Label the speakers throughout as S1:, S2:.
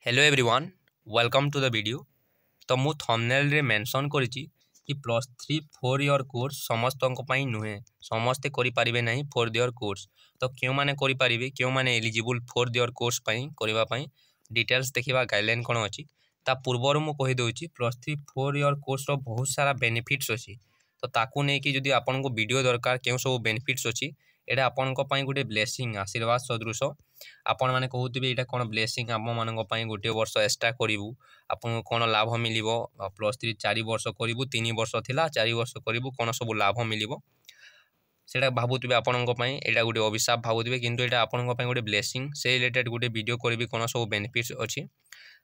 S1: Hello everyone welcome to the video. तो मु thumbnail रे मेंशन करिछि कि +3 4 इयर कोर्स समस्तक पई नुहे समस्ते करि परिबे नहीं 4 इयर कोर्स। तो क्यों माने करि परिबे क्यों माने एलिजिबल 4 इयर कोर्स पई करिबा पई डिटेल्स देखिबा गाइडलाइन कोन अछि ता पूर्वर मु कहि दोछि +3 4 इयर कोर्स रो बहुत सारा बेनिफिट्स अछि। तो ताकू नै कि जदि आपन को वीडियो दरकार केउ सब बेनिफिट्स अछि एटा आपन को पई गुटे ब्लेसिंग आशीर्वाद सदृश आपण माने कहउथिबे एटा कोन ब्लेसिंग आम मानक पई गोटे वर्ष एक्स्ट्रा करिवु आपन कोन लाभ मिलिबो +3 4 वर्ष करिवु 3 वर्ष थिला 4 वर्ष करिवु कोन सब लाभ मिलिबो सेटा भाबुथिबे आपन को पई एटा गोटे अभिशाप भाबुथिबे किंतु एटा आपन को पई गोटे ब्लेसिंग से रिलेटेड गोटे वीडियो करबी कोन सब बेनिफिट्स अछि।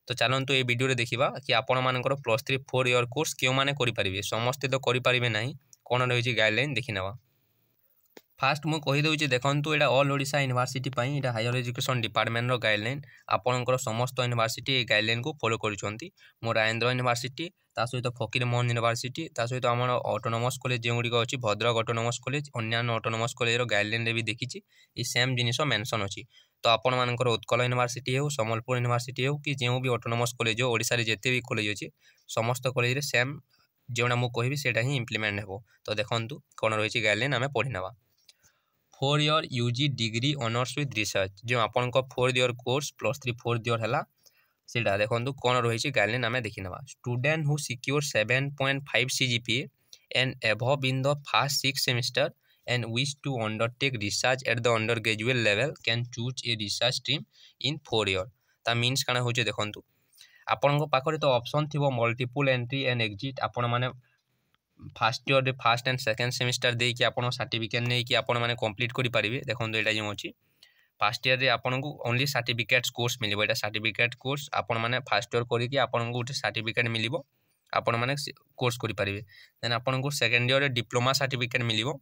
S1: तो चलंतु ए वीडियो रे देखिबा कि आपण मानकर +3 4 इयर कोर्स केउ माने करि परिबे समस्त तो करि परिबे नाही कोन रहिछि गाइडलाइन देखिनवा। फास्ट मु कहि दउछि देखंतु एटा ऑल ओडिशा यूनिवर्सिटी पई एटा हायर एजुकेशन डिपार्टमेंट रो गाइडलाइन आपनकर समस्त यूनिवर्सिटी ए गाइडलाइन को फॉलो करिसंती। मो राजेंद्र यूनिवर्सिटी ता सहित फकीर मोहन यूनिवर्सिटी ता सहित हमर ऑटोनोमस कॉलेज जेउडी को अछि भद्रक ऑटोनोमस कॉलेज अन्यान्य ऑटोनोमस कॉलेज रो गाइडलाइन रे भी देखिछि ई सेम जिनिस मेंशन अछि। तो आपण मानकर उत्कल यूनिवर्सिटी हो समलपुर यूनिवर्सिटी हो कि जेउ भी ऑटोनोमस कॉलेज हो ओडिसा रे जेते भी कॉलेज अछि समस्त कॉलेज रे सेम जेउना मु कहिबी सेटा ही इंप्लीमेंट हेबो। तो देखंतु कोन रहिछि गाइडलाइन हमें पढिनवा। 4 year UG degree honours with research जो आपन को 4 इयर कोर्स +3 4 इयर हला सेटा देखंतु कोन रहिछि गाइडलाइन हमें देखिनवा। Student who secure 7.5 CGPA and above in the first 6 semester and wish to undertake research at the undergraduate level can choose a research stream in 4 year। ता मीन्स काना होचे देखंतु आपन को पाखरे तो ऑप्शन थिबो मल्टीपल एंट्री एंड एग्जिट आपण माने फास्ट इयर रे फास्ट एंड सेकंड सेमिस्टर दे कि आपण सर्टिफिकेट नै कि आपण माने कंप्लीट करि परिबे देखंतु एटा जे अछि फास्ट इयर रे आपण को ओनली सर्टिफिकेट्स कोर्स मिलिबो एटा सर्टिफिकेट कोर्स आपण माने फास्ट इयर करि कि आपण को गोटे सर्टिफिकेट मिलिबो आपण माने कोर्स करि परिबे। देन आपण को सेकंड इयर रे डिप्लोमा सर्टिफिकेट मिलिबो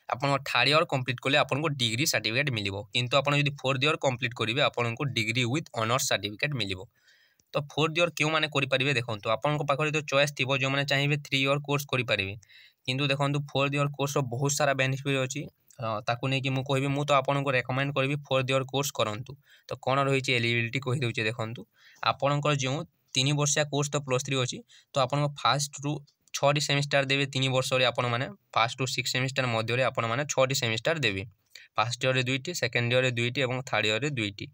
S1: आपण थर्ड इयर कंप्लीट करले आपण को डिग्री सर्टिफिकेट मिलिबो किंतु आपण जदि फोर्थ इयर कंप्लीट करिवे आपण को डिग्री विथ ऑनर्स सर्टिफिकेट मिलिबो। तो 4 इयर क्यों माने करि परिबे देखंतु आपन को पाखरे तो चॉइस थिबो जो माने चाहिबे 3 इयर कोर्स करि परिबे किंतु देखंतु 4 इयर कोर्स रो बहुत सारा बेनिफिट अछि ताकू नै कि मु कहबी मु तो आपन को रेकमेंड करबी 4 इयर कोर्स करंतु। तो कोन रहिछि एलिजिबिलिटी कहि दउछि देखंतु आपन को जो 3 वर्षिया कोर्स तो +3 अछि तो आपन को फर्स्ट रु 6 सेमेस्टर देबे 3 वर्ष रे आपन माने फर्स्ट टू 6 सेमेस्टर मध्य रे आपन माने 6 सेमेस्टर देबे फर्स्ट इयर रे 2टी सेकंड इयर रे 2टी एवं थर्ड इयर रे 2टी।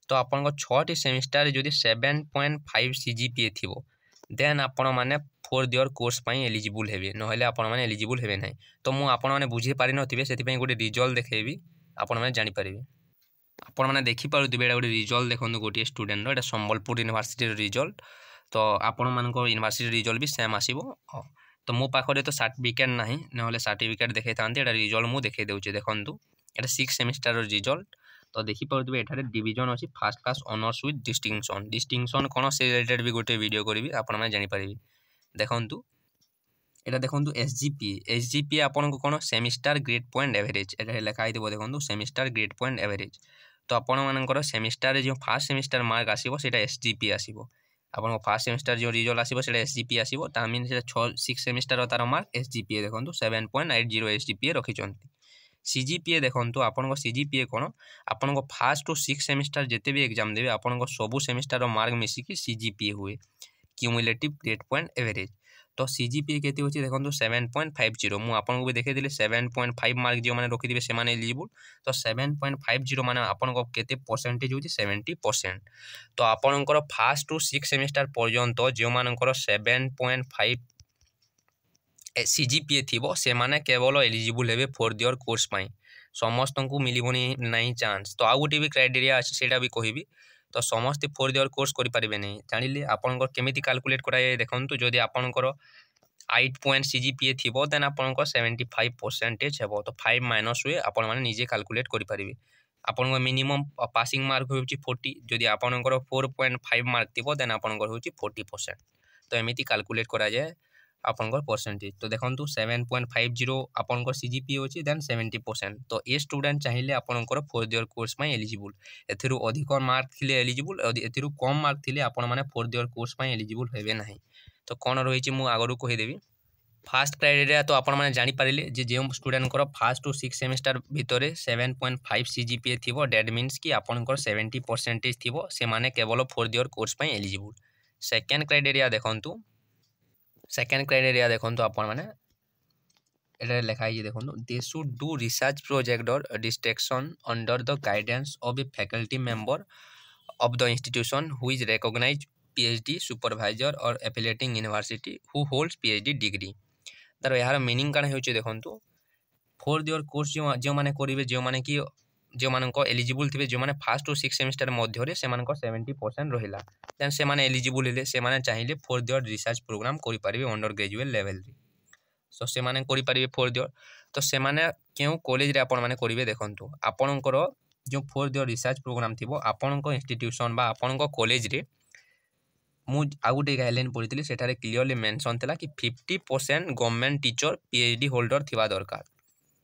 S1: तो आपन को 6टी सेमेस्टर जदि 7.5 CGPA थिबो देन आपण माने 4 इयर कोर्स पई एलिजिबल हेबे नहले आपण माने एलिजिबल हेबे नै। तो मु आपण माने बुझी पारि नथिबे सेति पई गोटे रिजल्ट देखेबी आपण माने जानि परिबे आपण माने देखि पारुथिबे एटा गोटे रिजल्ट देखंतु गोटे स्टूडेंट रो एटा संबलपुर यूनिवर्सिटी रो रिजल्ट। तो आपण मान को यूनिवर्सिटी रिजल्ट भी सेम आसीबो। तो मो पाखरे तो सर्टिफिकेट नाही नहले सर्टिफिकेट देखे थांते एटा रिजल्ट मु देखे देउचे देखंतु एटा 6 सेमेस्टर रो रिजल्ट। तो देखि पारुथिबे एठारे डिवीजन अछि first class honours with distinction distinction कोन से रिलेटेड भी गोटे वीडियो करबी आपण माने जानि परिबे देखंतु एटा देखंतु एसजीपीए आपण को कोन सेमेस्टर ग्रेड पॉइंट एवरेज एटा लेखा आइतबो देखंतु सेमेस्टर ग्रेड पॉइंट एवरेज। तो आपण मानकर सेमेस्टर रे जो फर्स्ट सेमेस्टर मार्क आसीबो सेटा एसजीपीए आसीबो आपण फर्स्ट सेमेस्टर जो रिजल्ट आसीबो सेटा एसजीपीए आसीबो ता मीन सेटा 6 सेमेस्टर तार मार्क एसजीपीए देखंतु 7.80 एसजीपीए रखिचंती। सीजीपीए देखंतु आपण को सीजीपीए कोन आपण को फर्स्ट टू 6 सेमेस्टर जेते भी एग्जाम देबे आपण को सबु सेमेस्टर रो मार्क मिसी कि सीजीपीए हुए क्यूमुलेटिव ग्रेड पॉइंट एवरेज। तो सीजीपीए केते होची देखंतु 7.50 मु आपण को भी देखे दिले 7.5 मार्क जो माने रखि दिबे से माने एलिजिबल। तो 7.50 माने आपण को केते परसेंटेज होची 70%। तो आपण को फर्स्ट टू 6 सेमेस्टर पर्यंत जो मानकर 7.5 सीजीपीए थिबो से माने केवल एलिजिबल हेबे 4 इयर कोर्स पई समस्त को मिलिबोनी नाही चांस। तो आ गुटी भी क्राइटेरिया अछि सेटा भी कहिबी तो समस्त 4 इयर कोर्स करि परिबे नै जानिले आपन को केमिति कैलकुलेट कराय देखंतु जदि आपन को 8 पॉइंट सीजीपीए थिबो देन आपन को 75% हेबो। तो 5 माइनस हुए आपन माने निजे कैलकुलेट करि परिबे आपन को मिनिमम पासिंग मार्क होची 40 जदि आपन को 4.5 मार्क थिबो देन आपन को होची 40%। तो एमिति कैलकुलेट करा जाय आपन को परसेंटेज। तो देखंतु 7.50 आपन को सीजीपीए होची देन 70%। तो ए स्टूडेंट चाहिए आपन को 4 इयर कोर्स में एलिजिबल एथिरु अधिक मार्क थिले एलिजिबल एथिरु कम मार्क थिले आपन माने 4 इयर कोर्स में एलिजिबल हेबे नाही। तो कोन रहिछि मु आगरु कहि देबी फास्ट क्राइटेरिया तो आपण मैंने जानीपारे जे जो स्टूडेंट फास्ट टू 6 सेमिस्टर भितर 7.5 CGPA थी डेट मीन्स कि आपंकर 70% थी से माने केवल 4th ईयर कोर्स पर एलिजिबल। सेकेंड क्राइटेरिया देखु आपण मैंने एटा लिखाई देखो they should do research project और distraction under the guidance of a faculty member of the institution who is recognised PhD supervisor और affiliating university who holds PhD degree. तार यार मीनिंग कण हो देखो 4th ईयर कोर्स जो मैंने करेंगे जो मैंने कि जो मान एलिजिबल थे जो मैंने फास्ट टू 6 सेमिस्टर मध्य से 70% रहा देन से माने एलिजिबल हेले से माने चाहिए 4th ईयर रिसर्च प्रोग्राम करें अंडर ग्रेजुएट लेवल सो से माने करें 4th ईयर तो से माने क्यों कॉलेज रे आपण माने करेंगे देखो आपणकर जो 4th ईयर रिसर्च प्रोग्राम थी आपण इंस्टीट्यूशन बा आपण कॉलेज रे मुझे आउ गोटे गाइडलाइन पढ़ी से क्लीयरली मेंशन था कि 50% गवर्नमेंट टीचर PhD होल्डर थिबा दरकार।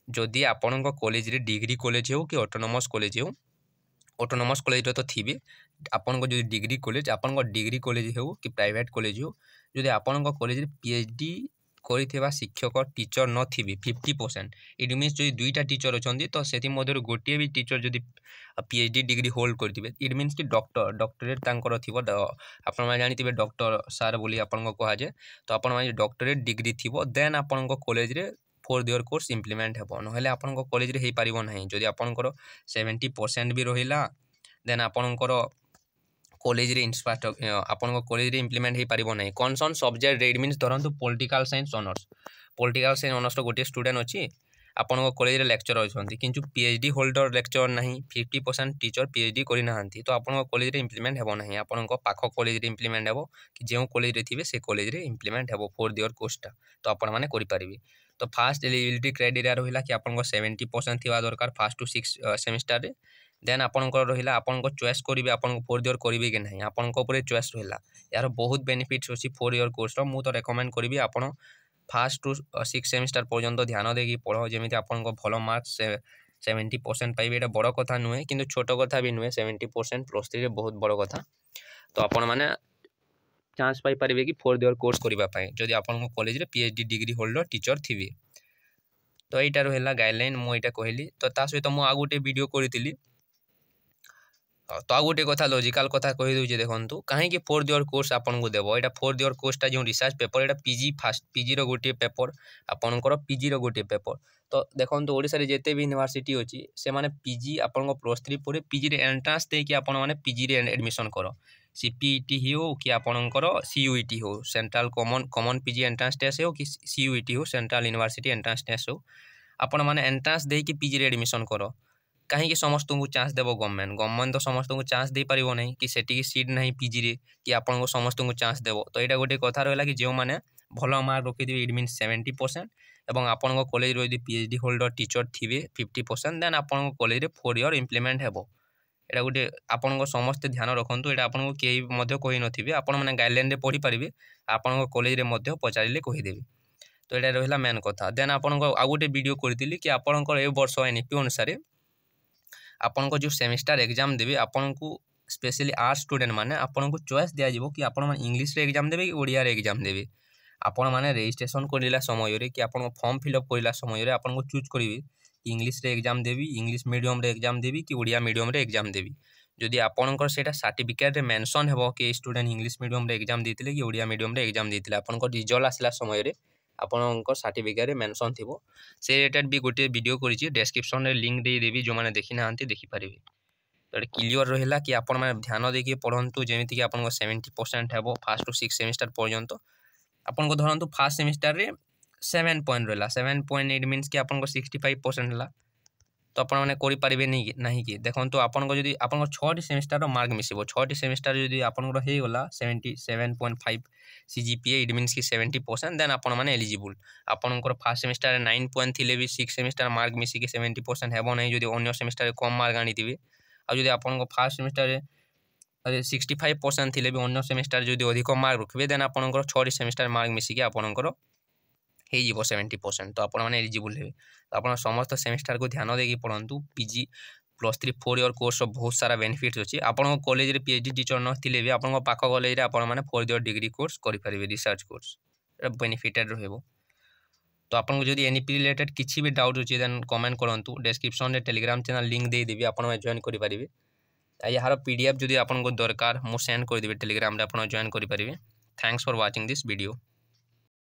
S1: जदि आपण कॉलेज रे डिग्री कॉलेज हो कि ऑटोनोमस कॉलेज हो ऑटोनोमस कॉलेज तो थे आपण जो डिग्री कॉलेज आपण डिग्री कॉलेज हो कि प्राइवेट कॉलेज हो जदि आपण कॉलेज रे PhD करिथिबा शिक्षक टीचर न थिबे 50% इट मीन्स जो दुईटा टीचर अच्छा तो से गोटे भी टीचर जदि PhD डिग्री होल्ड करेंगे इट मीन्स कि डॉक्टरेट तांकर थिबो आपण माने जानिथिबे डॉक्टर सार बोली आपण कहा जाए तो आपण माने डॉक्टरेट डिग्री थिबो देन आपण कॉलेज रे 4th ईयर कोर्स इम्प्लीमेंट हेबो नहेले आपण कॉलेज रे हेई पारिबो नाही जदि आपणकर 70% भी रहिला देन आपणकर कॉलेज रे इंफ्रास्ट्रक्चर आपण कॉलेज रे इम्प्लीमेंट हो पारिबो नाही कौन सन सब्जेक्ट रे मीन्स धरंतु पॉलिटिकल साइंस ऑनर्स गोटे स्टूडेंट अच्छी आपण कॉलेज रे लेक्चर अच्छा किंतु PhD होल्डर लेक्चर नहीं 50% टीचर PhD करना तो आपण कॉलेज रे इम्प्लीमेंट हेबो नाही आपण पाख कॉलेज रे इम्प्लीमेंट हेबो कि जो कॉलेज रे थिबे से कॉलेज रे इम्प्लीमेंट हेबो 4th ईयर कोर्सटा तो आपण माने करि पारिबे। तो फास्ट एलिजिबिलिटी क्राइटेरिया रहिला कि आपण 70% थिबा दरकार फास्ट टू 6 सेमिस्टर रे देन आपणकर रहिला आपण चॉइस करेंगे आपन 4th ईयर करेंगे कि नहीं आपण चॉइस रहिला यार बहुत बेनिफिट्स अच्छी 4th ईयर कोर्स मु तो रेकमेंड करी आपण फास्ट टू 6 सेमिस्टर पर्यंत ध्यान देकी पढ़ जमी आपन भल मार्क्स 70% पाइबे एटा बड़ कथा नुहे कि छोट कथा भी नुहे 70% +3 बहुत बड़ कथा तो आपण मैंने चांस पाई पारिबे कि 4th ईयर कोर्स करने जदि आपन कॉलेज रे PhD डिग्री होल्डर टीचर थिबे। तो यहाँ रहा गाइडलाइन मुझे कहली तो ता सहित मुझे आउ गोटे वीडियो करी तो आउ गोटे कथा लॉजिकल कथा कही दूचे देखो कहीं 4th ईयर कोर्स आपको देव यहाँ 4th ईयर कोर्सटा जो रिसर्च पेपर यहाँ PG गोटे पेपर आपणकर PG गोटे पेपर तो देखो ओडिशा रे जेते भी यूनिवर्सिटी अच्छी से माने PG आपन +3 पर PG रे एंट्रांस देकी आपण माने PG रे एडमिशन कर CPET हो कि आपणकर CUET हो central common PG entrance test हो कि CUET हो सेंट्रल यूनिवर्सिटी एंट्रांस टेस्ट हो आपण माने एंट्रांस देकी PG रे एडमिशन कर कहीं समस्त को चांस देव गवर्नमेंट तो समस्त को चांस दे पार नहीं कि सेठी सीट नहीं PG रे कि आपन समस्त को चांस देव तो यहाँ गोटे कथा रहा कि जो मैंने भल मार्क रखिथे इट मीन्स 70% एवं आपण कॉलेज रो PhD होल्डर टीचर थिबे 50% देन आपण कॉलेज रे 4 ईयर इम्प्लीमेंट हेबो एटा गोटे आपण समस्त ध्यान रखंतु एटा आपण केही मध्य कहि नथिबे आपण माने गाइडलाइन रे पढ़ी पारिबे आपण कॉलेज रे मध्य पचारिले कहि देबे। तो एटा रहिला मेन कथा देन आपण आ गोटे वीडियो करथिली कि आपण ए वर्ष NEP अनुसार आपण जो सेमिस्टर एग्जाम देबे आपण को स्पेशली आर्ट्स स्टूडेंट माने आपण को चॉइस दिया जिवो कि आपण इंग्लिश रे एग्जाम देबे कि ओडिया रे एग्जाम देबे आपण माने रजिस्ट्रेशन करिला समय रे कि आपण फॉर्म फिलअप करिला समय रे आपण को चूज करिवे इंग्लिश रे एग्जाम देबी इंग्लिश मीडियम रे एग्जाम देबी कि ओडिया मीडियम रे एग्जाम देबी जदि आपणकर सेटा सर्टिफिकेट रे मेंशन हेबो कि स्टूडेंट इंग्लिश मीडियम रे एग्जाम देथिले कि ओडिया मीडियम रे एग्जाम देथिले आपणकर रिजल्ट आसला समय रे आपणकर सर्टिफिकेट रे मेंशन थिबो से रिलेटेड भी गोटे वीडियो करिछि डिस्क्रिप्शन रे लिंक दे देबी जो माने देखि नाहंती देखि पारिबे। तो क्लियर रहिला कि आपण माने ध्यान देकी पढ़ंतु जेमिति कि आपन 70% हेबो फास्ट टू 6 सेमिस्टर पर्यंत आपन को धरंतु फर्स्ट सेमिस्टर रे 7 पॉइंट रहला 7.8 मीन्स कि आपन को 65% हला तो आपण माने करि पारिबे नहीं कि देखंतु आपन को जदी आपन को 6 सेमिस्टर रो मार्क मिसिबो 6 सेमिस्टर जदी आपन को हे गला 77.5 CGPA इट मीन्स कि 70% देन आपण माने एलिजिबल आपन को फर्स्ट सेमिस्टर 9 पॉइंट थिले भी 6 सेमिस्टर मार्क मिसी कि 70% हेबो नहीं जदी अन्य सेमिस्टर रे कम मार्क आनी थिबे आ जदी आपन को फर्स्ट सेमिस्टर रे 65% थिले भी अन्य सेमिस्टर जदी अधिक मार्क रखबे देन आपन को 6 सेमिस्टर मार्क मिसी कि आपन को हे 70% तो आपण माने एलिजिबल हेबे तो आपण समस्त सेमिस्टर को ध्यान देकी पढ़ंतु PG +3 4 ईयर कोर्स बहुत सारा बेनिफिट्स अच्छी आपण कॉलेज रे PhD टीचर नथिले भी आपण पाख कॉलेज रे आपण माने 4th ईयर डिग्री कोर्स करि परिबे रिसर्च कोर्स बेनिफिटेड रहबो। तो आपको जब एनईपी रिलेटेड किसी भी डाउट अच्छे देन कमेंट करूँ डिस्क्रिप्शन में टेलीग्राम चैनल लिंक देदेवि आप जॉइन करेंगे यार पीडीएफ जदि आपको दरकार मुझे सेंड करदेवि टेलीग्राम आप जॉइन करेंगे thanks for watching this video.